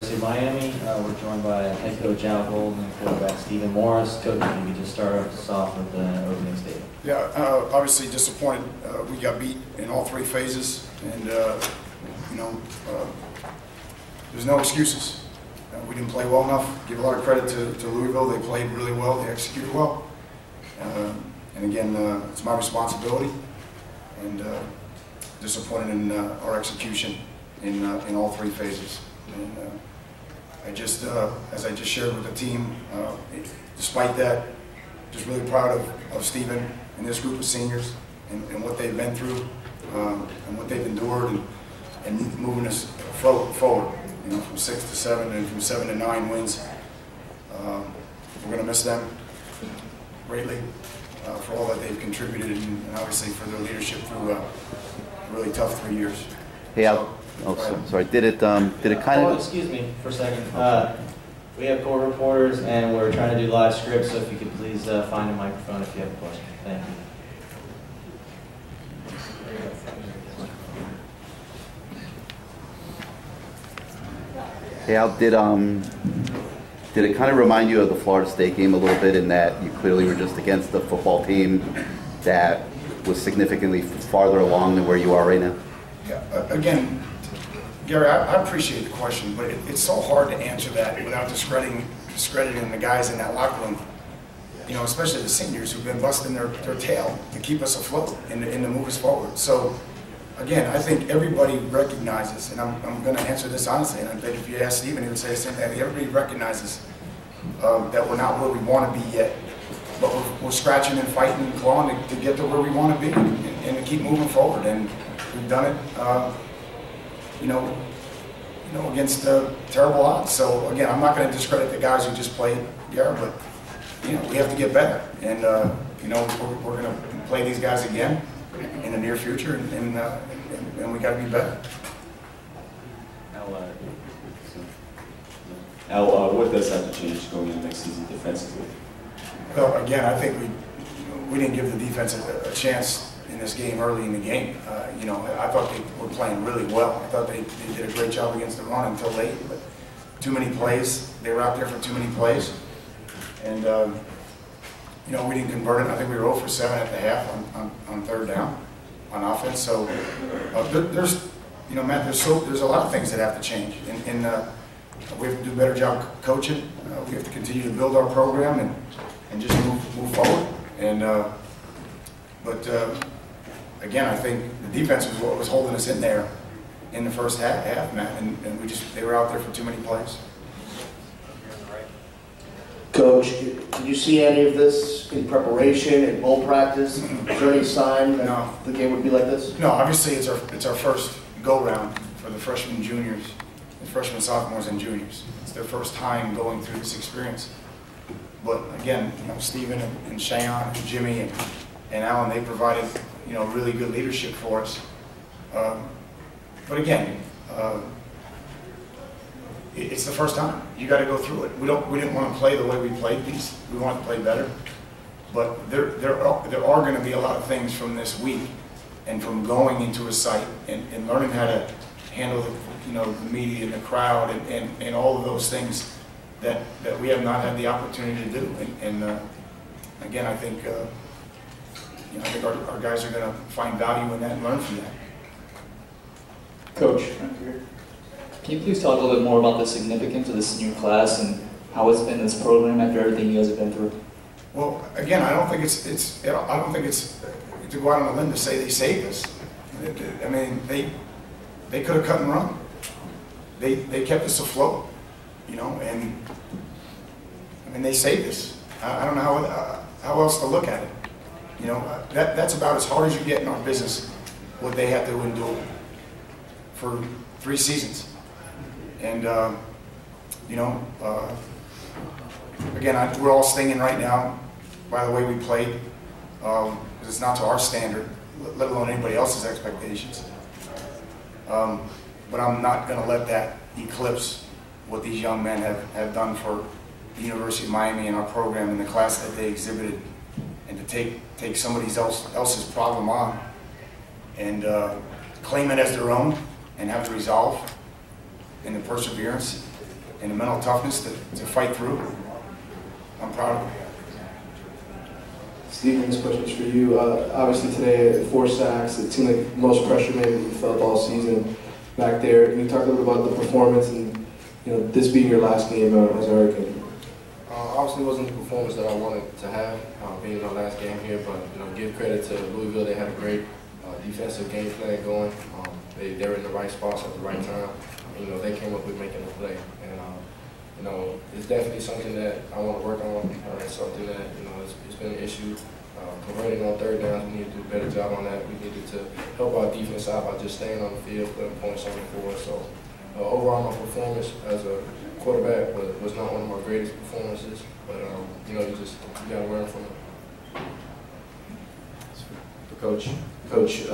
Miami. We're joined by head coach Al Golden and quarterback Stephen Morris. Coach, if you could just start us off with the opening statement. Yeah, obviously disappointed. We got beat in all three phases, and there's no excuses. We didn't play well enough. Give a lot of credit to Louisville. They played really well. They executed well. And again, it's my responsibility, and disappointed in our execution in all three phases. And I just, as I just shared with the team, despite that, just really proud of Stephen and this group of seniors and what they've been through and what they've endured and moving us forward. You know, from 6 to 7 and from 7 to 9 wins. We're going to miss them greatly for all that they've contributed and obviously for their leadership through a really tough 3 years. Hey, sorry. Did it kind of? Excuse me for a second. We have court reporters, and we're trying to do live scripts. So if you could please find a microphone if you have a question. Thank you. Hey, Al, did it kind of remind you of the Florida State game a little bit in that you clearly were just against the football team that was significantly farther along than where you are right now? Yeah, again, Gary, I appreciate the question, but it's so hard to answer that without discrediting the guys in that locker room. You know, especially the seniors who've been busting their tail to keep us afloat and to move us forward. So, again, I think everybody recognizes, and I'm going to answer this honestly, and I bet if you ask Stephen, he would say the same thing. Everybody recognizes that we're not where we want to be yet, but we're scratching and fighting and clawing to get to where we want to be and to keep moving forward. And we've done it, you know, against terrible odds. So again, I'm not going to discredit the guys who just played, Gary, but you know, we have to get better, and you know, we're going to play these guys again in the near future, and we got to be better. Al, what does have to change going into next season defensively? Well, again, I think we didn't give the defense a chance in this game early in the game. You know, I thought they were playing really well. I thought they did a great job against the run until late, but too many plays. They were out there for too many plays, and you know, we didn't convert it. I think we were 0 for 7 at the half on third down on offense. So there's, you know, Matt, there's a lot of things that have to change, and we have to do a better job coaching. We have to continue to build our program and just move forward. And but again, I think the defense was what was holding us in there in the first half, Matt, and they were out there for too many plays. Coach, did you see any of this in preparation, in bowl practice? Is there any sign that the game would be like this? No, obviously it's our first go-round for the freshmen, juniors, the freshmen, sophomores, and juniors. It's their first time going through this experience. But again, you know, Stephen and Cheyenne and Jimmy and Alan, they provided, you know, really good leadership for us. But again, it's the first time. You got to go through it. We didn't want to play the way we played these. We wanted to play better. But there are going to be a lot of things from this week and from going into a site and learning how to handle the media and the crowd and all of those things that we have not had the opportunity to do. And again, I think our guys are going to find value in that and learn from that. Coach, can you please talk a little bit more about the significance of this new class and how it's been this program after everything you guys have been through? Well, again, I don't think it's to go out on a limb to say they saved us. I mean, they could have cut and run. They kept us afloat, you know, and I mean, they saved us. I don't know how else to look at it. You know, that's about as hard as you get in our business, what they had to endure for 3 seasons. And, you know, again, we're all stinging right now by the way we played, because it's not to our standard, let alone anybody else's expectations. But I'm not going to let that eclipse what these young men have done for the University of Miami and our program and the class that they exhibited, and to take somebody else's problem on and claim it as their own and have the resolve and the perseverance and the mental toughness to fight through. I'm proud of them. Steven, this question's for you. Obviously today, 4 sacks. It seemed like most pressure maybe you felt all season back there. Can you talk a little bit about the performance and this being your last game as a Hurricane? Obviously, it wasn't the performance that I wanted to have, being my last game here. But give credit to Louisville. They had a great defensive game plan going. They were in the right spots at the right time. They came up with making a play, and it's definitely something that I want to work on. It's something that it's been an issue. Converting on third downs, we need to do a better job on that. We needed to help our defense out by just staying on the field, putting points on the board. So overall, my performance as a quarterback was not one of my greatest performances, but you got to learn from it. Coach,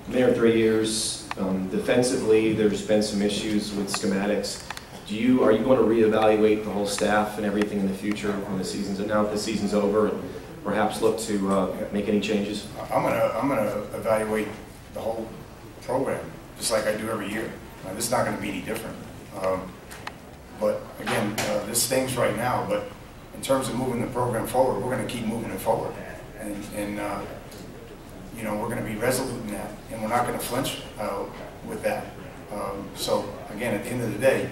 there 3 years. Defensively, there's been some issues with schematics. Are you going to reevaluate the whole staff and everything in the future when the season's over, and perhaps look to make any changes? I'm gonna evaluate the whole program just like I do every year. This is not going to be any different. But again, this stings right now. But in terms of moving the program forward, we're going to keep moving it forward, and we're going to be resolute in that, and we're not going to flinch with that. So again, at the end of the day,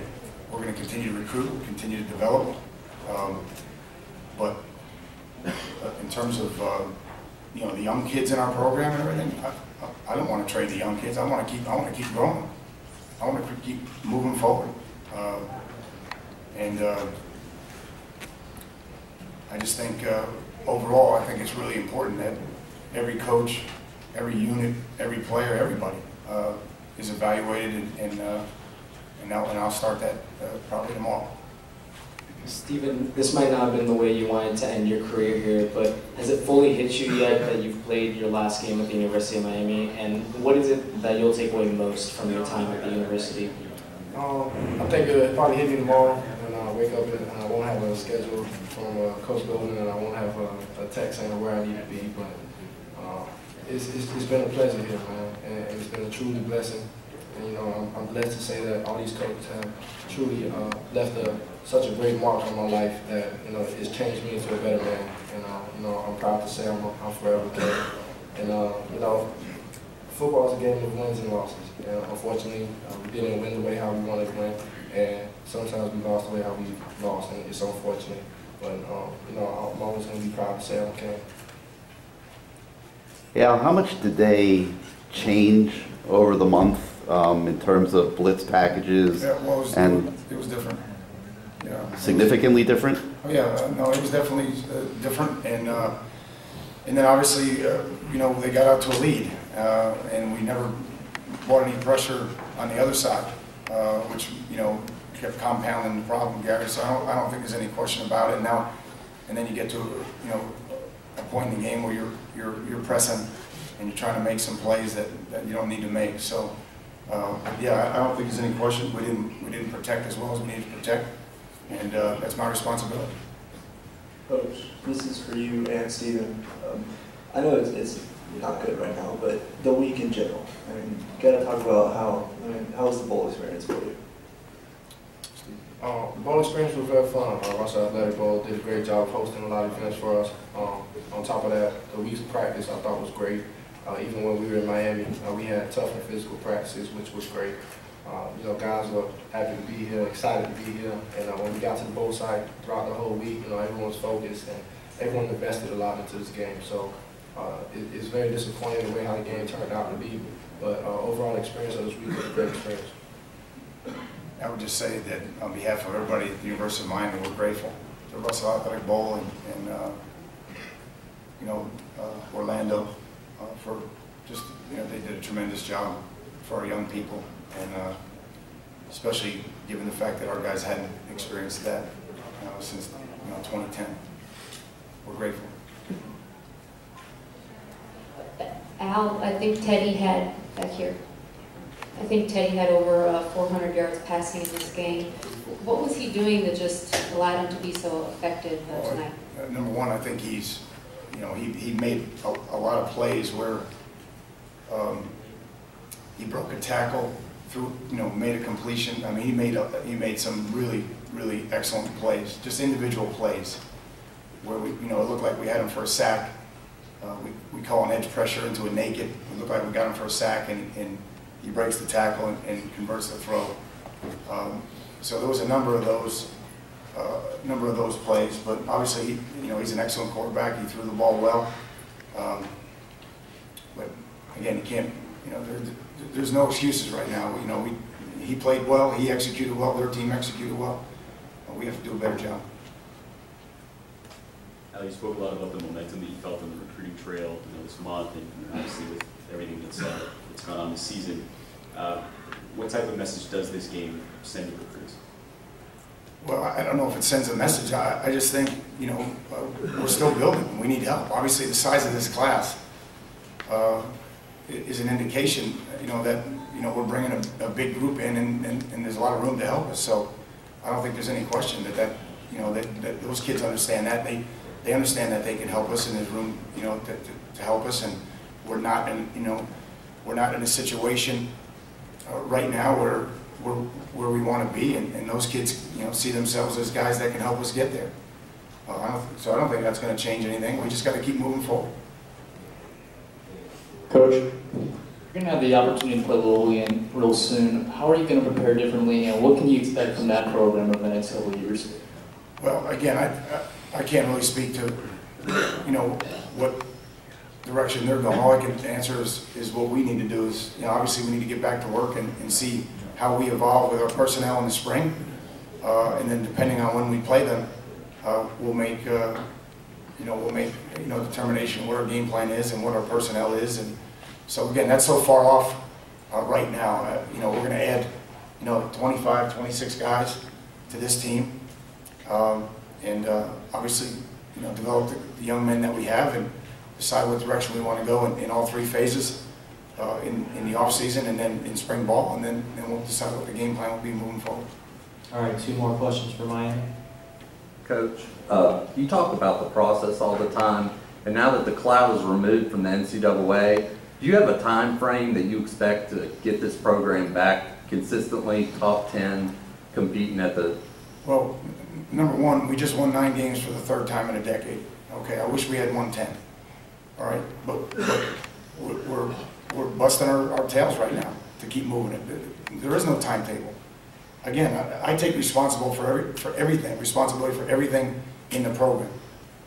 we're going to continue to recruit, continue to develop. But in terms of the young kids in our program and everything, I don't want to trade the young kids. I want to keep growing. I want to keep moving forward. I just think overall, I think it's really important that every coach, every unit, every player, everybody is evaluated, and I'll start that probably tomorrow. Steven, this might not have been the way you wanted to end your career here, but has it fully hit you yet that you've played your last game at the University of Miami? And what is it that you'll take away most from your time at the university? I think it'll probably hit me tomorrow when I wake up and I won't have a schedule from Coach Golden, and I won't have a text saying where I need to be. But it's been a pleasure here, man, and it's been a truly blessing. And I'm blessed to say that all these coaches have truly left such a great mark on my life that it's changed me into a better man. And I'm proud to say I'm forever grateful. And football is a game of wins and losses. And unfortunately, we didn't win the way how we wanted to win, and sometimes we lost the way how we lost, and it's unfortunate. But I'm always going to be proud to say I'm king. Yeah, how much did they change over the month in terms of blitz packages? Yeah, well, it was different. Yeah. Significantly different? Oh, yeah, no, it was definitely different, and then obviously, they got out to a lead, and we never brought any pressure on the other side, which kept compounding the problem, Gary. So I don't think there's any question about it now. And then you get to a point in the game where you're pressing and you're trying to make some plays that you don't need to make. So yeah, I don't think there's any question. We didn't protect as well as we needed to protect, and that's my responsibility. Coach, this is for you and Steven. I know it's not good right now, but the week in general. I mean, you got to talk about how was the bowl experience for you? The bowl experience was very fun. Russell Athletic Bowl did a great job hosting a lot of events for us. On top of that, the week's practice I thought was great. Even when we were in Miami, we had tough and physical practices, which was great. Guys were happy to be here, excited to be here, and when we got to the bowl site throughout the whole week, everyone was focused and everyone invested a lot into this game. So it's very disappointing the way how the game turned out to be, but overall experience of this week was a great experience. I would just say that on behalf of everybody at the University of Miami, we're grateful to Russell Athletic Bowl and Orlando for just, they did a tremendous job for our young people, and especially given the fact that our guys hadn't experienced that since 2010. We're grateful. Al, I think Teddy had, back here, I think Teddy had over 400 yards passing in this game. What was he doing that just allowed him to be so effective tonight? Number one, I think he's, he made a lot of plays where he broke a tackle through, made a completion. I mean, he made some really really excellent plays, just individual plays, where we, you know, it looked like we had him for a sack. We call an edge pressure into a naked. It looked like we got him for a sack, and he breaks the tackle and converts the throw. So there was a number of those plays, but obviously, you know, he's an excellent quarterback. He threw the ball well, but again, you can't, you know, there's no excuses right now. You know, he played well, he executed well, their team executed well. We have to do a better job. Al, you spoke a lot about the momentum that you felt on the recruiting trail, you know, this month, and obviously with everything that's gone on this season. What type of message does this game send to recruits? Well, I don't know if it sends a message. I just think, you know, we're still building. We need help. Obviously, the size of this class is an indication, you know, that, you know, we're bringing a big group in, and there's a lot of room to help us. So I don't think there's any question that you know, that those kids understand that. They understand that they can help us, and there's room, you know, to help us. And we're not in, you know, we're not in a situation right now where we want to be, and those kids, you know, see themselves as guys that can help us get there. So I don't think that's going to change anything. We just got to keep moving forward. Coach, you're going to have the opportunity to play Lillian real soon. How are you going to prepare differently, and what can you expect from that program over the next couple of years? Well, again, I can't really speak to, you know, what direction they're going. All I can answer is what we need to do is, you know, obviously we need to get back to work and see how we evolve with our personnel in the spring, and then depending on when we play them, we'll make determination what our game plan is and what our personnel is. And so again, that's so far off right now. You know, we're going to add, you know, 25, 26 guys to this team, and obviously, you know, develop the young men that we have and decide what direction we want to go in all three phases. In the off season, and then in spring ball, and then we'll decide what the game plan will be moving forward. All right, 2 more questions for Miami. Coach, you talk about the process all the time, and now that the cloud is removed from the NCAA, do you have a time frame that you expect to get this program back consistently top 10, competing at the... Well, number one, we just won 9 games for the 3rd time in a decade. Okay, I wish we had won 10. All right, but we're busting our tails right now to keep moving it. There is no timetable. Again, I take responsibility for everything in the program.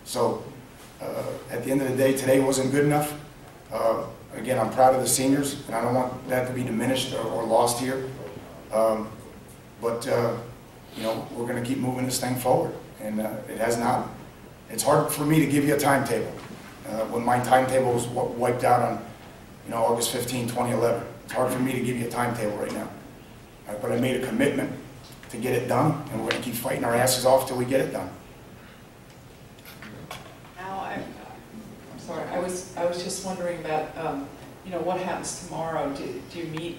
So at the end of the day, today wasn't good enough. Again, I'm proud of the seniors, and I don't want that to be diminished or lost here. But you know, we're going to keep moving this thing forward, and it has not. It's hard for me to give you a timetable when my timetable was wiped out on, you know, August 15, 2011. It's hard for me to give you a timetable right now. But I made a commitment to get it done, and we're going to keep fighting our asses off till we get it done. Al, I'm sorry. I was just wondering about, you know, what happens tomorrow. Do you meet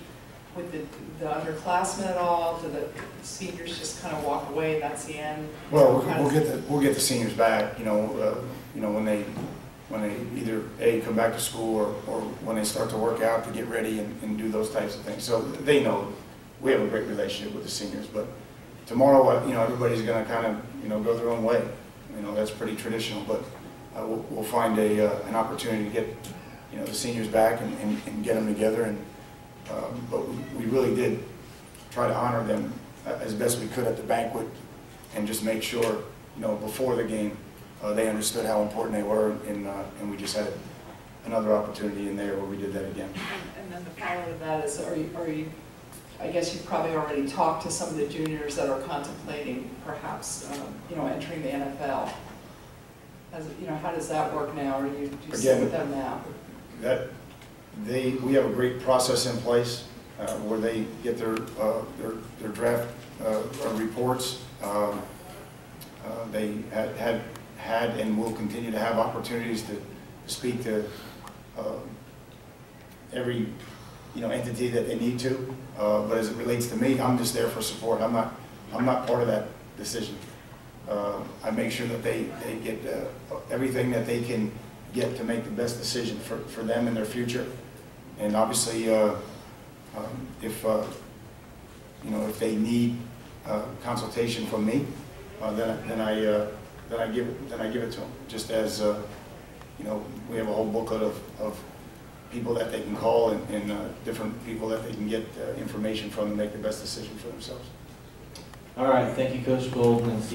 with the underclassmen at all? Do the seniors just kind of walk away? That's the end. Well, we'll get the seniors back. You know, when they either come back to school or when they start to work out to get ready and do those types of things. So they know we have a great relationship with the seniors. But tomorrow, you know, everybody's going to kind of, you know, go their own way. You know, that's pretty traditional. But we'll find an opportunity to get, you know, the seniors back and get them together. And but we really did try to honor them as best we could at the banquet, and just make sure, you know, before the game, they understood how important they were, and we just had another opportunity in there where we did that again. And then the follow to that is, are you? I guess you've probably already talked to some of the juniors that are contemplating perhaps, you know, entering the NFL. You know, how does that work now? Or do you sit with them now? We have a great process in place where they get their draft reports. They had and will continue to have opportunities to speak to every, you know, entity that they need to. But as it relates to me, I'm just there for support. I'm not part of that decision. I make sure that they get everything that they can get to make the best decision for them and their future. And obviously, if you know, if they need consultation from me, then I give it to them. Just as you know, we have a whole booklet of people that they can call and different people that they can get information from to make the best decision for themselves. All right, thank you, Coach Golden and Steve.